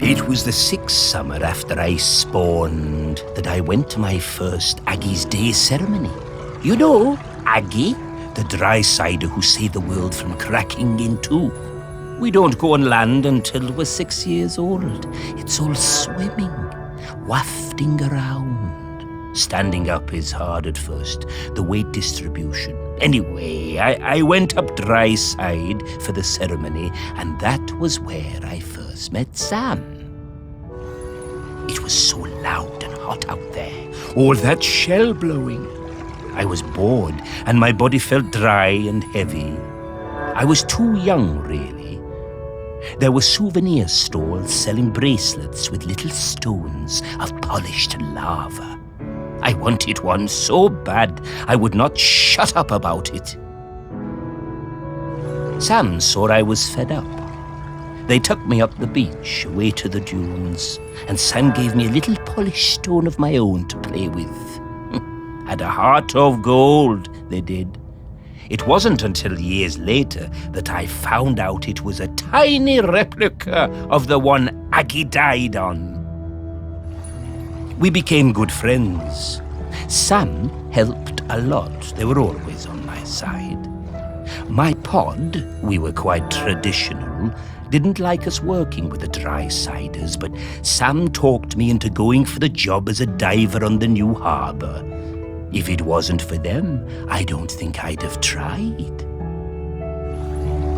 It was the 6th summer after I spawned that I went to my first Aggie's Day ceremony. You know, Aggie, the dry cider who saved the world from cracking in two. We don't go on land until we're 6 years old. It's all swimming, wafting around. Standing up is hard at first, the weight distribution. Anyway, I went up dry side for the ceremony, and that was where I first met Sam. It was so loud and hot out there, all that shell blowing. I was bored, and my body felt dry and heavy. I was too young, really. There were souvenir stalls selling bracelets with little stones of polished lava. I wanted one so bad, I would not shut up about it. Sam saw I was fed up. They took me up the beach, away to the dunes, and Sam gave me a little polished stone of my own to play with. Had a heart of gold, they did. It wasn't until years later that I found out it was a tiny replica of the one Aggie died on. We became good friends. Sam helped a lot. They were always on my side. My pod, we were quite traditional, didn't like us working with the dry siders, but Sam talked me into going for the job as a diver on the new harbour. If it wasn't for them, I don't think I'd have tried.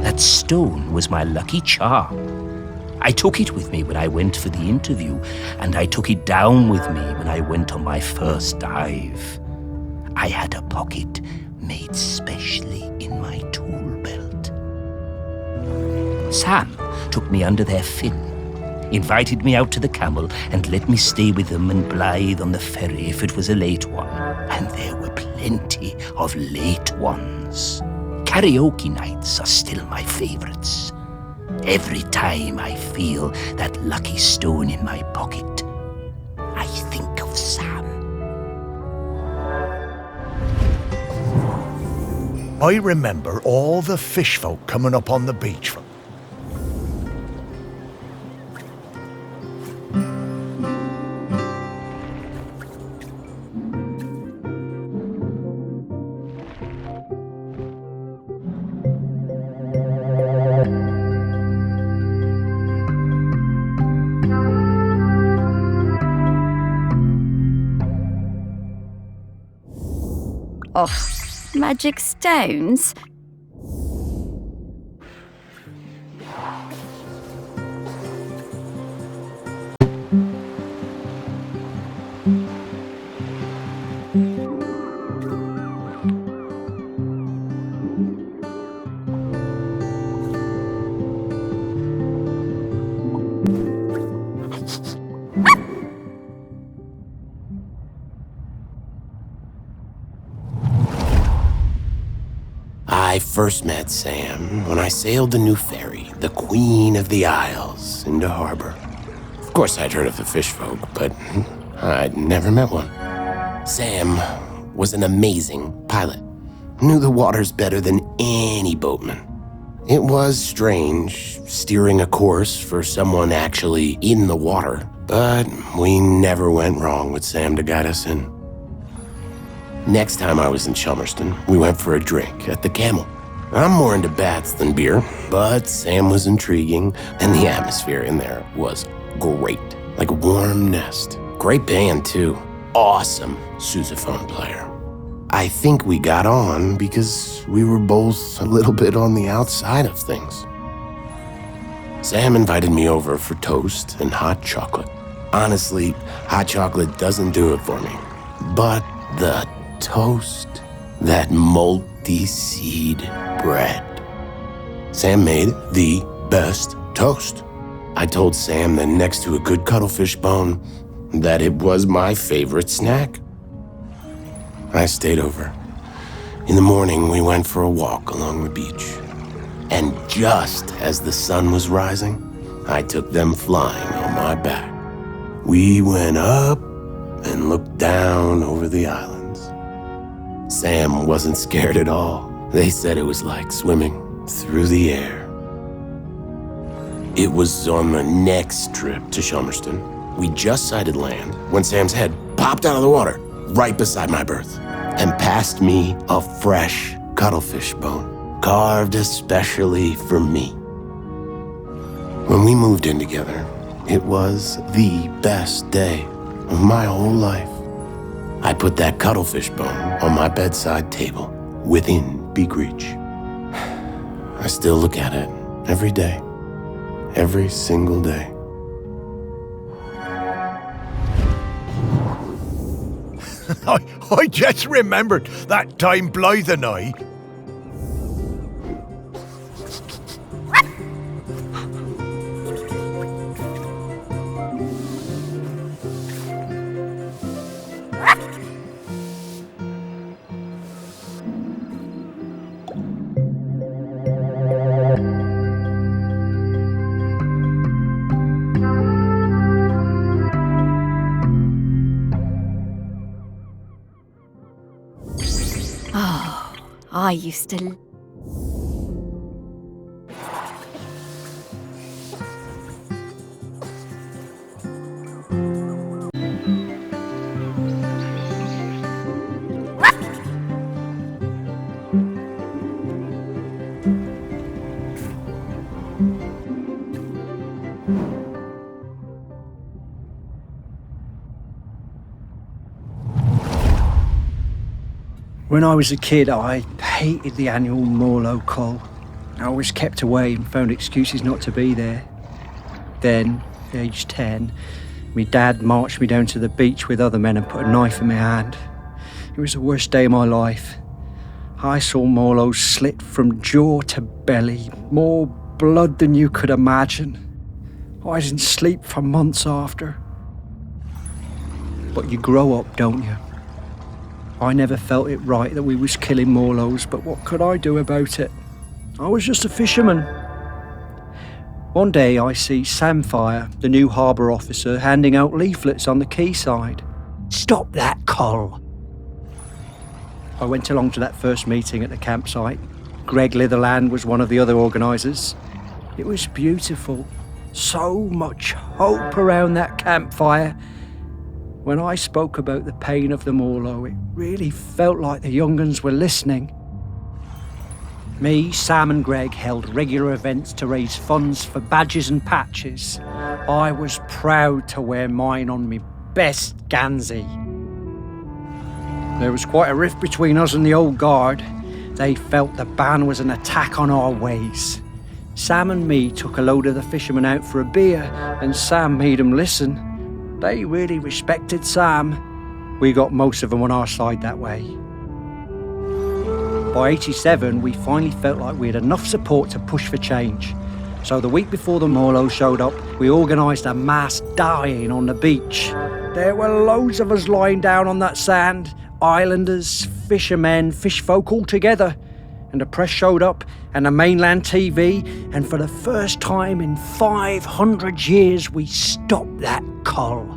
That stone was my lucky charm. I took it with me when I went for the interview, and I took it down with me when I went on my first dive. I had a pocket made specially in my tool belt. Sam took me under their fin, invited me out to the Camel, and let me stay with them and Blythe on the ferry if it was a late one. And there were plenty of late ones. Karaoke nights are still my favorites. Every time I feel that lucky stone in my pocket, I think of Sam. I remember all the fish folk coming up on the beach from. Oh, magic stones? I first met Sam when I sailed the new ferry, the Queen of the Isles, into harbor. Of course, I'd heard of the fish folk, but I'd never met one. Sam was an amazing pilot, knew the waters better than any boatman. It was strange steering a course for someone actually in the water, but we never went wrong with Sam to guide us in. Next time I was in Shelmerston, we went for a drink at the Camel. I'm more into bats than beer, but Sam was intriguing, and the atmosphere in there was great, like a warm nest. Great band, too. Awesome sousaphone player. I think we got on because we were both a little bit on the outside of things. Sam invited me over for toast and hot chocolate. Honestly, hot chocolate doesn't do it for me, but the toast, that multi-seed bread. Sam made the best toast. I told Sam that next to a good cuttlefish bone, that it was my favorite snack. I stayed over. In the morning, we went for a walk along the beach. And just as the sun was rising, I took them flying on my back. We went up and looked down over the islands. Sam wasn't scared at all. They said it was like swimming through the air. It was on the next trip to Shelmerston. We just sighted land when Sam's head popped out of the water right beside my berth and passed me a fresh cuttlefish bone, carved especially for me. When we moved in together, it was the best day of my whole life. I put that cuttlefish bone on my bedside table within beak reach. I still look at it every day, every single day. I just remembered that time Blythe and I... I used to... When I was a kid, I hated the annual Morlow Cull. I was kept away and found excuses not to be there. Then, age 10, my dad marched me down to the beach with other men and put a knife in my hand. It was the worst day of my life. I saw Morlows slit from jaw to belly, more blood than you could imagine. I didn't sleep for months after. But you grow up, don't you? I never felt it right that we was killing Morlows, but what could I do about it? I was just a fisherman. One day I see Samphire, the new harbour officer, handing out leaflets on the quayside. Stop that cull! I went along to that first meeting at the campsite. Greg Litherland was one of the other organisers. It was beautiful. So much hope around that campfire. When I spoke about the pain of the Morlow, it really felt like the young uns were listening. Me, Sam and Greg held regular events to raise funds for badges and patches. I was proud to wear mine on me best Gansey. There was quite a rift between us and the old guard. They felt the ban was an attack on our ways. Sam and me took a load of the fishermen out for a beer, and Sam made them listen. They really respected Sam. We got most of them on our side that way. By 87, we finally felt like we had enough support to push for change. So the week before the Morlow showed up, we organised a mass dying on the beach. There were loads of us lying down on that sand, islanders, fishermen, fish folk all together. And the press showed up, and the mainland TV, and for the first time in 500 years, we stopped that cull.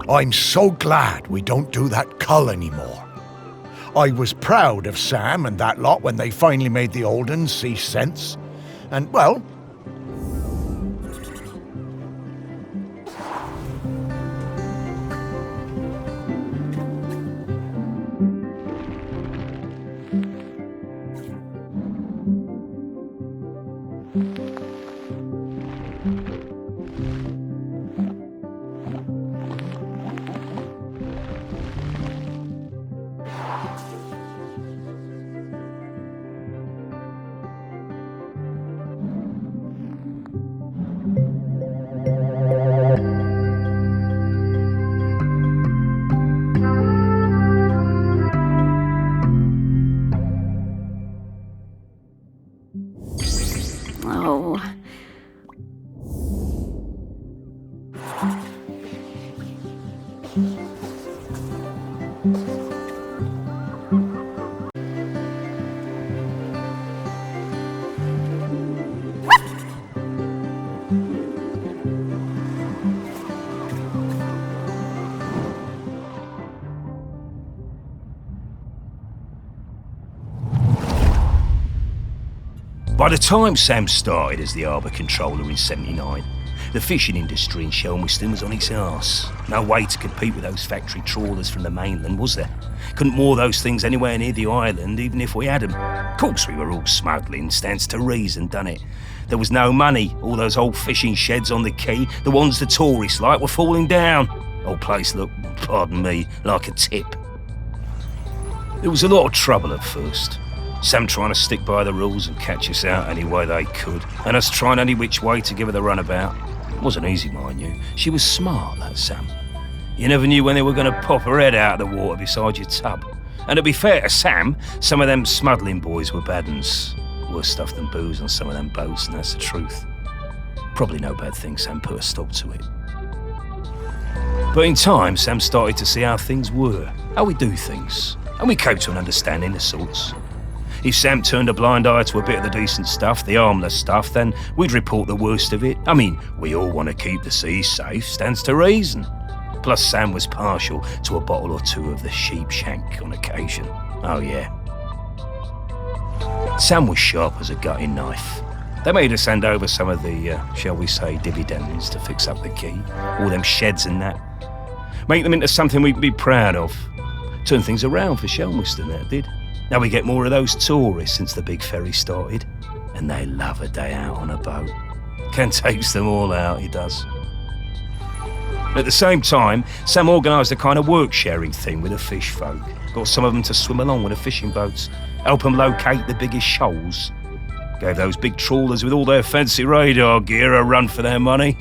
I'm so glad we don't do that cull anymore. I was proud of Sam and that lot when they finally made the old uns see sense. And, well... By the time Sam started as the harbour controller in '79, the fishing industry in Shelmerston was on its arse. No way to compete with those factory trawlers from the mainland, was there? Couldn't moor those things anywhere near the island, even if we had them. Of course we were all smuggling, stands to reason, done it? There was no money. All those old fishing sheds on the quay, the ones the tourists like, were falling down. Old place looked, pardon me, like a tip. There was a lot of trouble at first. Sam trying to stick by the rules and catch us out any way they could, and us trying any which way to give her the runabout. It wasn't easy, mind you. She was smart, that Sam. You never knew when they were going to pop her head out of the water beside your tub. And to be fair to Sam, some of them smuggling boys were bad uns. Worse stuff than booze on some of them boats, and that's the truth. Probably no bad thing Sam put a stop to it. But in time, Sam started to see how things were, how we do things, and we came to an understanding of sorts. If Sam turned a blind eye to a bit of the decent stuff, the harmless stuff, then we'd report the worst of it. I mean, we all want to keep the seas safe, stands to reason. Plus, Sam was partial to a bottle or two of the sheep shank on occasion. Oh, yeah. Sam was sharp as a gutting knife. They made us hand over some of the, shall we say, dividends to fix up the quay. All them sheds and that. Make them into something we'd be proud of. Turn things around for Shelmerston, that did. Now we get more of those tourists since the big ferry started, and they love a day out on a boat. Ken takes them all out, he does. At the same time, Sam organised a kind of work-sharing thing with the fish folk. Got some of them to swim along with the fishing boats, help them locate the biggest shoals. Gave those big trawlers with all their fancy radar gear a run for their money.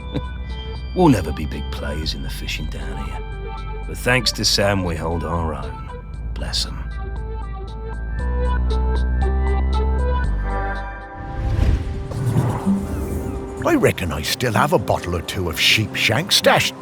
We'll never be big players in the fishing down here, but thanks to Sam we hold our own. Bless 'em. I reckon I still have a bottle or two of sheep shank stashed.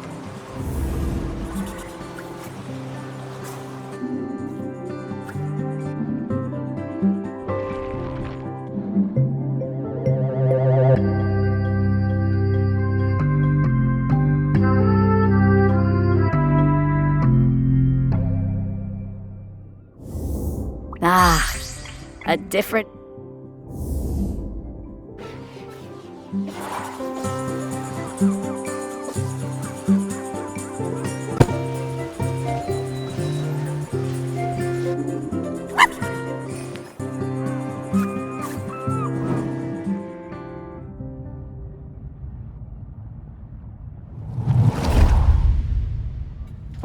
Ah, a different...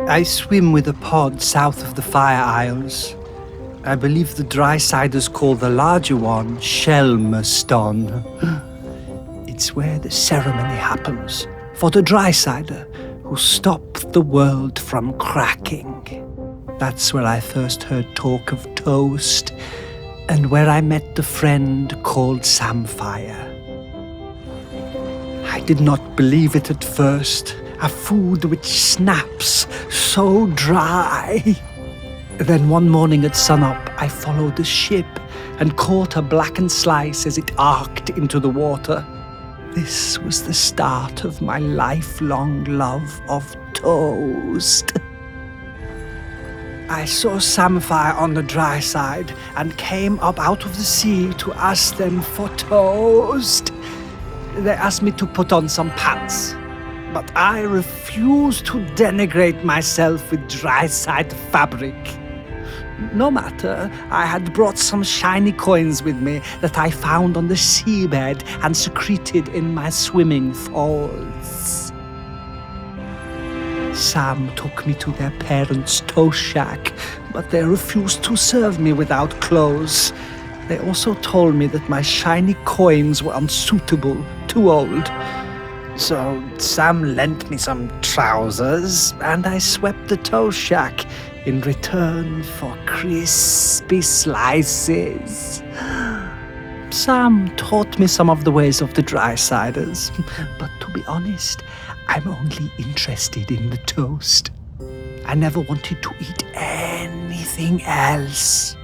I swim with a pod south of the Fire Isles. I believe the dry-siders call the larger one Shelmerston. It's where the ceremony happens for the dry-sider who stopped the world from cracking. That's where I first heard talk of toast and where I met the friend called Samphire. I did not believe it at first. A food which snaps so dry. Then one morning at sunup, I followed the ship and caught a blackened slice as it arced into the water. This was the start of my lifelong love of toast. I saw Samphire on the dry side and came up out of the sea to ask them for toast. They asked me to put on some pants, but I refused to denigrate myself with dry-side fabric. No matter, I had brought some shiny coins with me that I found on the seabed and secreted in my swimming folds. Sam took me to their parents' toast shack, but they refused to serve me without clothes. They also told me that my shiny coins were unsuitable, too old. So Sam lent me some trousers, and I swept the toast shack in return for crispy slices. Sam taught me some of the ways of the dry-siders, but to be honest, I'm only interested in the toast. I never wanted to eat anything else.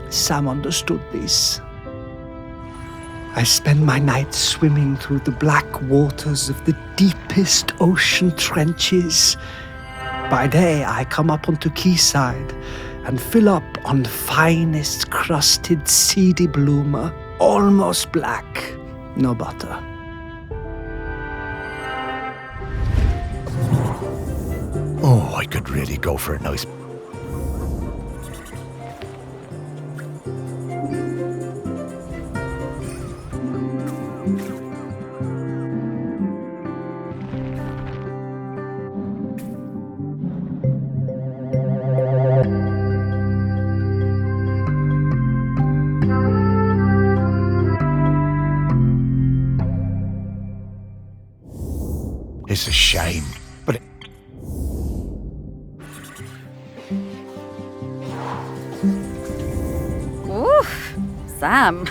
Sam understood this. I spend my nights swimming through the black waters of the deepest ocean trenches. By day, I come up onto quayside and fill up on the finest crusted seedy bloomer, almost black. No butter. Oh, I could really go for a nice... It's a shame, but Oof, Sam.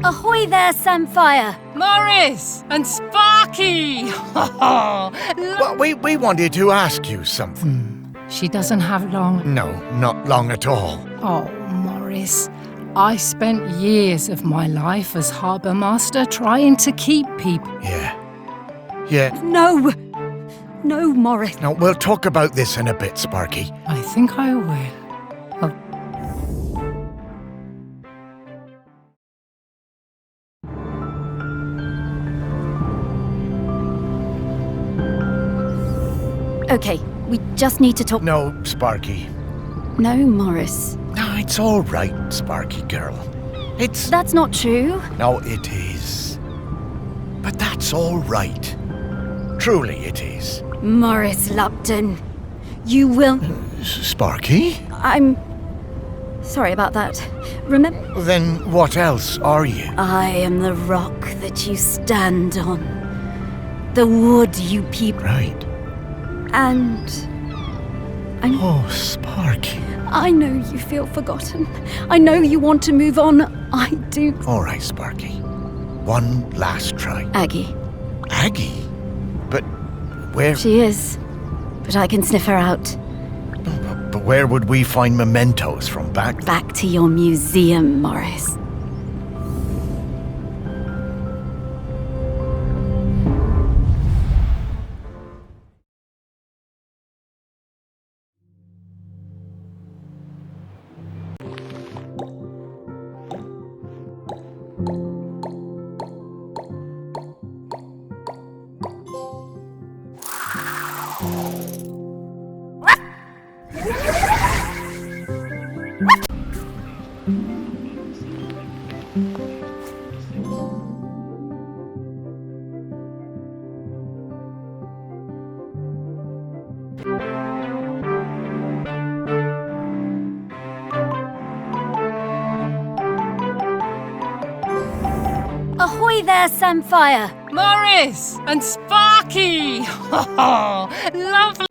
Ahoy there, Samphire! Morris and Sparky! Well, we wanted to ask you something. She doesn't have long. No, not long at all. Oh, Morris. I spent years of my life as harbour master trying to keep people. Yeah. No! No, Morris. Now, we'll talk about this in a bit, Sparky. I think I will. Okay, we just need to talk. No, Sparky. No, Morris. No, it's all right, Sparky girl. It's... That's not true. No, it is. But that's all right. Truly it is. Morris Lupton, you will... Sparky? I'm... sorry about that. Remember... Then what else are you? I am the rock that you stand on. The wood you peep... Right. And... Oh, Sparky. I know you feel forgotten. I know you want to move on. I do. All right, Sparky. One last try. Aggie. Aggie? But where... She is. But I can sniff her out. But where would we find mementos from back... Back to your museum, Morris. Ahoy there, Samphire! Morris and Sparky! Lovely